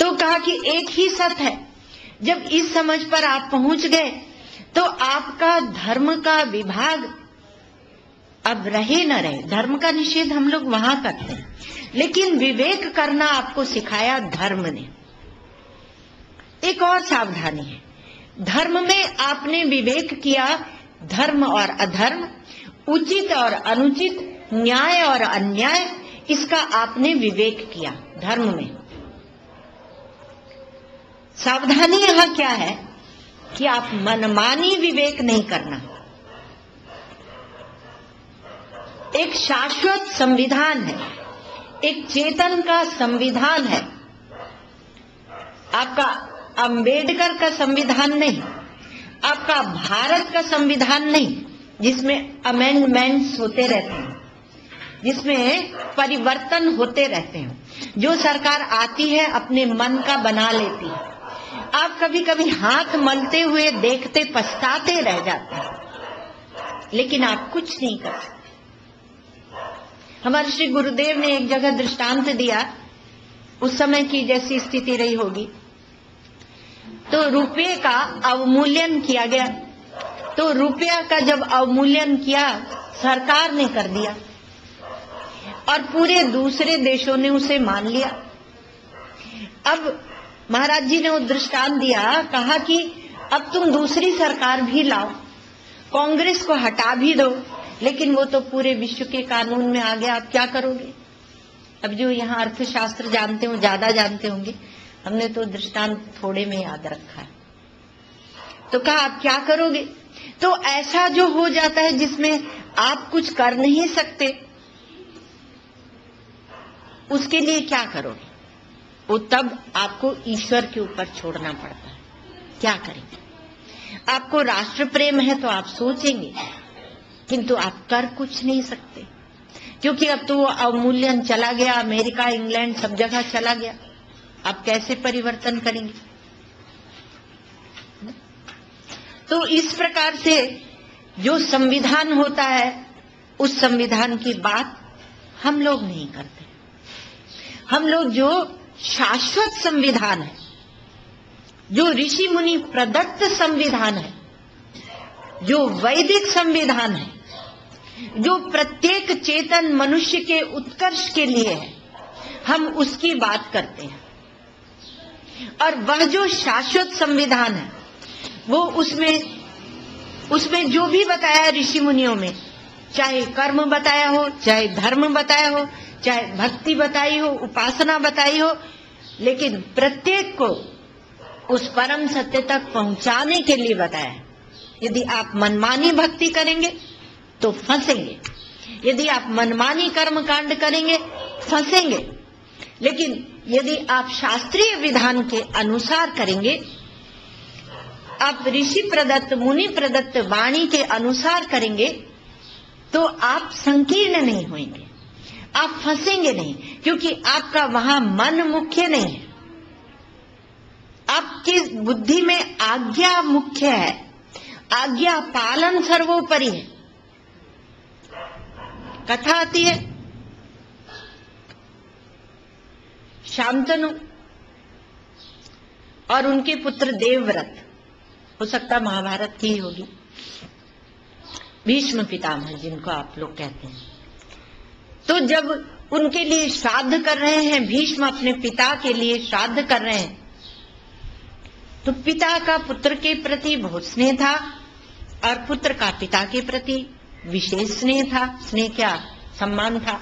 तो कहा कि एक ही सत्य है। जब इस समझ पर आप पहुंच गए तो आपका धर्म का विभाग अब रहे न रहे। धर्म का निषेध हम लोग वहां करते हैं, लेकिन विवेक करना आपको सिखाया धर्म ने। एक और सावधानी है, धर्म में आपने विवेक किया, धर्म और अधर्म, उचित और अनुचित, न्याय और अन्याय, इसका आपने विवेक किया धर्म में। सावधानी यहां क्या है कि आप मनमानी विवेक नहीं करना। एक शाश्वत संविधान है, एक चेतन का संविधान है, आपका अंबेडकर का संविधान नहीं, आपका भारत का संविधान नहीं, जिसमें अमेंडमेंट्स होते रहते हैं, जिसमें परिवर्तन होते रहते हैं। जो सरकार आती है अपने मन का बना लेती है। आप कभी कभी हाथ मलते हुए देखते पछताते रह जाते हैं, लेकिन आप कुछ नहीं कर सकते। हमारे श्री गुरुदेव ने एक जगह दृष्टांत दिया, उस समय की जैसी स्थिति रही होगी, तो रुपये का अवमूल्यन किया गया। तो रुपया का जब अवमूल्यन किया सरकार ने कर दिया और पूरे दूसरे देशों ने उसे मान लिया। अब महाराज जी ने वो दृष्टांत दिया, कहा कि अब तुम दूसरी सरकार भी लाओ, कांग्रेस को हटा भी दो, लेकिन वो तो पूरे विश्व के कानून में आ गया, आप क्या करोगे? अब जो यहाँ अर्थशास्त्र जानते हो ज्यादा जानते होंगे, हमने तो दृष्टांत थोड़े में याद रखा है। तो कहा आप क्या करोगे? तो ऐसा जो हो जाता है जिसमें आप कुछ कर नहीं सकते, उसके लिए क्या करोगे? वो तब आपको ईश्वर के ऊपर छोड़ना पड़ता है। क्या करेंगे? आपको राष्ट्र प्रेम है तो आप सोचेंगे, किंतु आप कर कुछ नहीं सकते, क्योंकि अब तो वो अवमूल्यन चला गया, अमेरिका इंग्लैंड सब जगह चला गया। आप कैसे परिवर्तन करेंगे? तो इस प्रकार से जो संविधान होता है, उस संविधान की बात हम लोग नहीं करते। हम लोग जो शाश्वत संविधान है, जो ऋषि मुनि प्रदत्त संविधान है, जो वैदिक संविधान है, जो प्रत्येक चेतन मनुष्य के उत्कर्ष के लिए है, हम उसकी बात करते हैं। और वह जो शाश्वत संविधान है, वो उसमें जो भी बताया ऋषि मुनियों में, चाहे कर्म बताया हो, चाहे धर्म बताया हो, चाहे भक्ति बताई हो, उपासना बताई हो, लेकिन प्रत्येक को उस परम सत्य तक पहुंचाने के लिए बताया है। यदि आप मनमानी भक्ति करेंगे तो फंसेंगे, यदि आप मनमानी कर्म कांड करेंगे फंसेंगे, लेकिन यदि आप शास्त्रीय विधान के अनुसार करेंगे, आप ऋषि प्रदत्त मुनि प्रदत्त वाणी के अनुसार करेंगे, तो आप संकीर्ण नहीं होंगे, आप फंसेंगे नहीं, क्योंकि आपका वहां मन मुख्य नहीं है, आपकी बुद्धि में आज्ञा मुख्य है, आज्ञा पालन सर्वोपरि है। कथा आती है शांतनु और उनके पुत्र देवव्रत, हो सकता महाभारत की ही होगी, भीष्म पितामह जिनको आप लोग कहते हैं। तो जब उनके लिए श्राद्ध कर रहे हैं, भीष्म अपने पिता के लिए श्राद्ध कर रहे हैं, तो पिता का पुत्र के प्रति बहुत स्नेह था और पुत्र का पिता के प्रति विशेष स्नेह था, स्नेह क्या सम्मान था।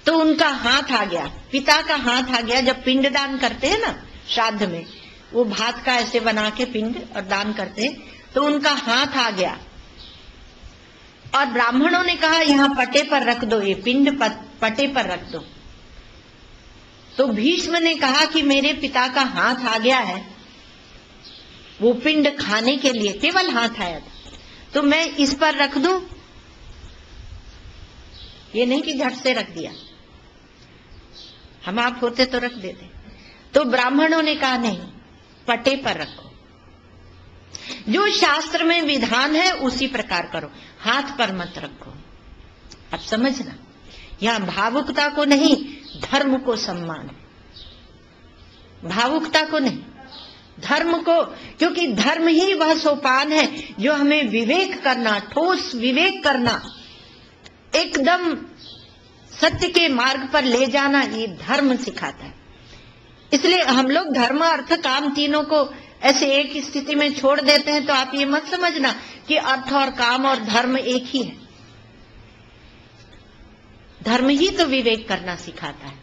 तो उनका हाथ आ गया, पिता का हाथ आ गया। जब पिंड दान करते हैं ना श्राद्ध में, वो भात का ऐसे बना के पिंड और दान करते हैं, तो उनका हाथ आ गया और ब्राह्मणों ने कहा यहाँ पटे पर रख दो, ये पिंड पटे पर रख दो। तो भीष्म ने कहा कि मेरे पिता का हाथ आ गया है, वो पिंड खाने के लिए केवल हाथ आया था, तो मैं इस पर रख दूं? ये नहीं कि झट से रख दिया, हम आप होते तो रख देते। तो ब्राह्मणों ने कहा नहीं, पटे पर रखो, जो शास्त्र में विधान है उसी प्रकार करो, हाथ पर मत रखो। अब समझना, यहां भावुकता को नहीं, धर्म को सम्मान है। भावुकता को नहीं, धर्म को, क्योंकि धर्म ही वह सोपान है जो हमें विवेक करना, ठोस विवेक करना, एकदम सत्य के मार्ग पर ले जाना, ये धर्म सिखाता है। इसलिए हम लोग धर्म अर्थ काम तीनों को ऐसे एक स्थिति में छोड़ देते हैं, तो आप ये मत समझना कि अर्थ और काम और धर्म एक ही है। धर्म ही तो विवेक करना सिखाता है,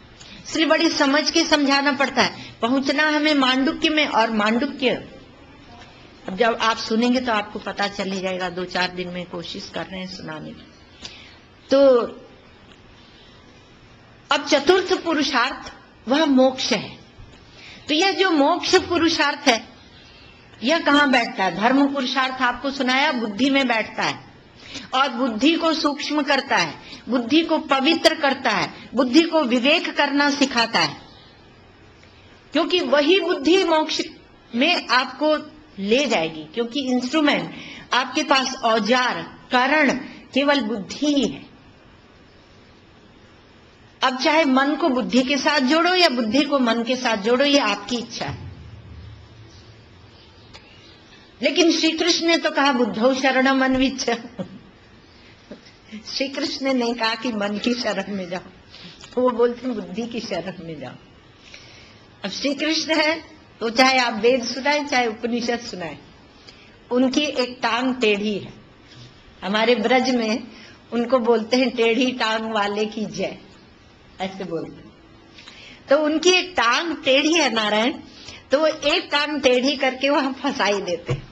इसलिए बड़ी समझ के समझाना पड़ता है। पहुंचना हमें मांडुक्य में, और मांडुक्य अब जब आप सुनेंगे तो आपको पता चल ही जाएगा, 2-4 दिन में कोशिश कर रहे हैं सुनाने की। तो अब चतुर्थ पुरुषार्थ वह मोक्ष है। तो यह जो मोक्ष पुरुषार्थ है, यह कहां बैठता है? धर्म पुरुषार्थ आपको सुनाया बुद्धि में बैठता है, और बुद्धि को सूक्ष्म करता है, बुद्धि को पवित्र करता है, बुद्धि को विवेक करना सिखाता है, क्योंकि वही बुद्धि मोक्ष में आपको ले जाएगी। क्योंकि इंस्ट्रूमेंट आपके पास, औजार, कारण केवल बुद्धि ही है। अब चाहे मन को बुद्धि के साथ जोड़ो या बुद्धि को मन के साथ जोड़ो, ये आपकी इच्छा है। लेकिन श्री कृष्ण ने तो कहा बुद्धौ शरणम अन्विच्छ। श्री कृष्ण ने नहीं कहा कि मन की शरण में जाओ, वो बोलते हैं बुद्धि की शरण में जाओ। अब श्री कृष्ण है तो चाहे आप वेद सुनाए चाहे उपनिषद सुनाए, उनकी एक टांग टेढ़ी है। हमारे ब्रज में उनको बोलते हैं टेढ़ी टांग वाले की जय, ऐसे बोलते हैं। तो उनकी एक टांग टेढ़ी है नारायण, तो वो एक टांग टेढ़ी करके वहां फंसाई देते हैं।